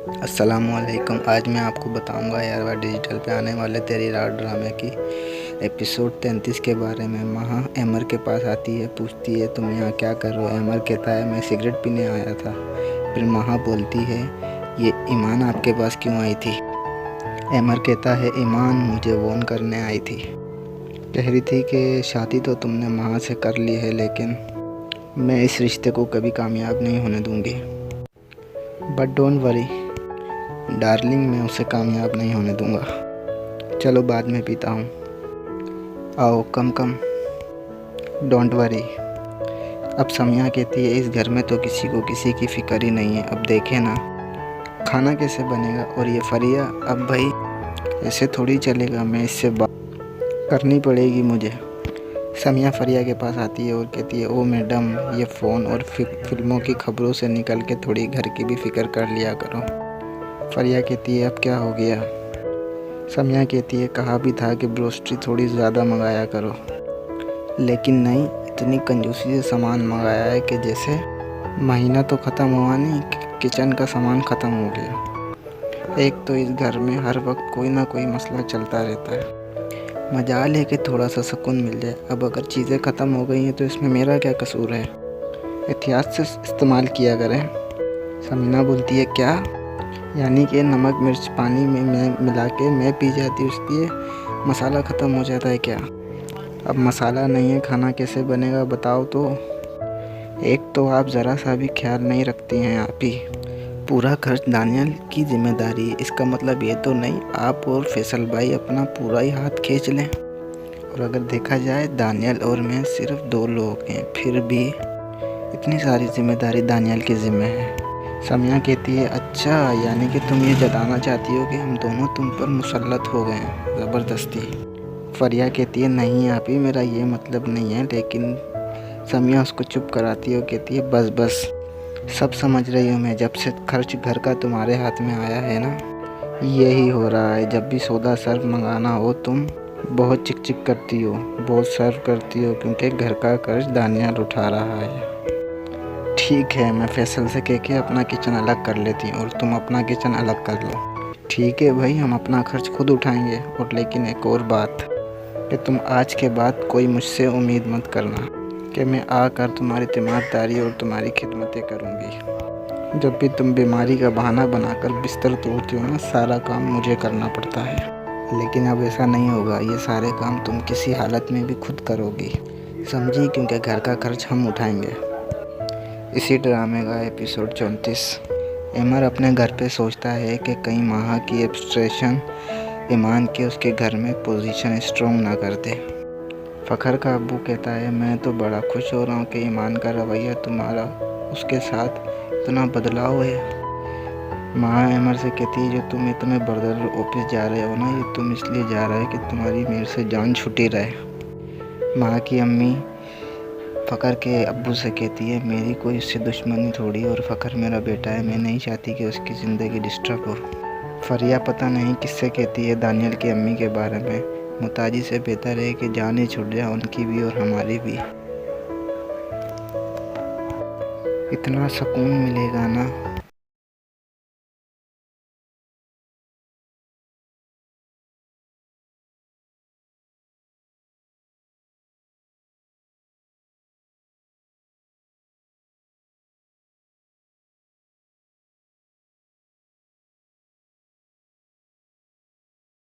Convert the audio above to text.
अस्सलामुअलैकुम। आज मैं आपको बताऊंगा यारवा डिजिटल पे आने वाले तेरी रात ड्रामे की एपिसोड 33 के बारे में। महा एमर के पास आती है, पूछती है तुम यहाँ क्या कर रहे हो। एमर कहता है मैं सिगरेट पीने आया था। फिर महा बोलती है ये ईमान आपके पास क्यों आई थी। एमर कहता है ईमान मुझे वॉर्न करने आई थी, कह रही थी कि शादी तो तुमने महा से कर ली है, लेकिन मैं इस रिश्ते को कभी कामयाब नहीं होने दूंगी। बट डोंट वरी डार्लिंग, मैं उसे कामयाब नहीं होने दूंगा। चलो बाद में पीता हूँ, आओ कम कम, डोंट वरी। अब समिया कहती है इस घर में तो किसी को किसी की फ़िक्र ही नहीं है। अब देखे ना खाना कैसे बनेगा। और ये फरिया, अब भाई ऐसे थोड़ी चलेगा, मैं इससे बात करनी पड़ेगी मुझे। समिया फरिया के पास आती है और कहती है ओ मैडम, ये फ़ोन और फिल्मों की खबरों से निकल के थोड़ी घर की भी फ़िक्र कर लिया करो। फरिया कहती है अब क्या हो गया। समिया कहती है कहा भी था कि ब्रोस्ट्री थोड़ी ज़्यादा मंगाया करो, लेकिन नहीं, इतनी कंजूसी से सामान मंगाया है कि जैसे महीना तो ख़त्म हुआ नहीं, किचन का सामान ख़त्म हो गया। एक तो इस घर में हर वक्त कोई ना कोई मसला चलता रहता है। मजाल है कि थोड़ा सा सुकून मिल जाए। अब अगर चीज़ें ख़त्म हो गई हैं तो इसमें मेरा क्या कसूर है। एहतियात से इस्तेमाल किया करें। समीना बोलती है क्या, यानी कि नमक मिर्च पानी में मैं मिला के मैं पी जाती, इसलिए मसाला ख़त्म हो जाता है क्या। अब मसाला नहीं है, खाना कैसे बनेगा बताओ तो। एक तो आप ज़रा सा भी ख्याल नहीं रखती हैं, आप ही पूरा खर्च दानियल की जिम्मेदारी है। इसका मतलब ये तो नहीं आप और फैसल भाई अपना पूरा ही हाथ खींच लें। और अगर देखा जाए दानियल और मैं सिर्फ 2 लोग हैं, फिर भी इतनी सारी जिम्मेदारी दानियल के ज़िम्मे है। समिया कहती है अच्छा, यानी कि तुम ये जताना चाहती हो कि हम दोनों तुम पर मुसल्लत हो गए हैं ज़बरदस्ती। फरिया कहती है नहीं आप ही, मेरा ये मतलब नहीं है। लेकिन समिया उसको चुप कराती है और कहती है बस बस, सब समझ रही हूँ मैं। जब से खर्च घर का तुम्हारे हाथ में आया है ना, यही हो रहा है। जब भी सौदा सर्व मंगाना हो तुम बहुत चिक चिक करती हो, बहुत सर्व करती हो, क्योंकि घर का कर्ज दानियाल उठा रहा है। ठीक है, मैं फैसल से कह के अपना किचन अलग कर लेती हूँ और तुम अपना किचन अलग कर लो। ठीक है भाई, हम अपना खर्च खुद उठाएंगे। और लेकिन एक और बात कि तुम आज के बाद कोई मुझसे उम्मीद मत करना कि मैं आकर तुम्हारी तीमारदारी और तुम्हारी खिदमतें करूँगी। जब भी तुम बीमारी का बहाना बनाकर बिस्तर तोड़ती हो ना, सारा काम मुझे करना पड़ता है। लेकिन अब ऐसा नहीं होगा, ये सारे काम तुम किसी हालत में भी खुद करोगी, समझी, क्योंकि घर का खर्च हम उठाएंगे। इसी ड्रामे का एपिसोड 34। एमर अपने घर पे सोचता है कि कहीं महा की एब्स्ट्रेशन ईमान के उसके घर में पोजीशन स्ट्रॉन्ग ना कर दे। फ़खर का अब्बू कहता है मैं तो बड़ा खुश हो रहा हूँ कि ईमान का रवैया तुम्हारा उसके साथ इतना बदलाव है। माँ एमर से कहती है जो तुम इतने बर्दर ऑफिस जा रहे हो ना, ये तुम इसलिए जा रहे हो कि तुम्हारी मेरे से जान छुटी रहे। माँ की अम्मी फ़खर के अब्बू से कहती है मेरी कोई उससे दुश्मनी थोड़ी, और फ़खर मेरा बेटा है, मैं नहीं चाहती कि उसकी ज़िंदगी डिस्टर्ब हो। फरिया पता नहीं किससे कहती है दानियल की अम्मी के बारे में। मुताजी से बेहतर है कि जान ही छूट जाए, उनकी भी और हमारी भी। इतना सुकून मिलेगा ना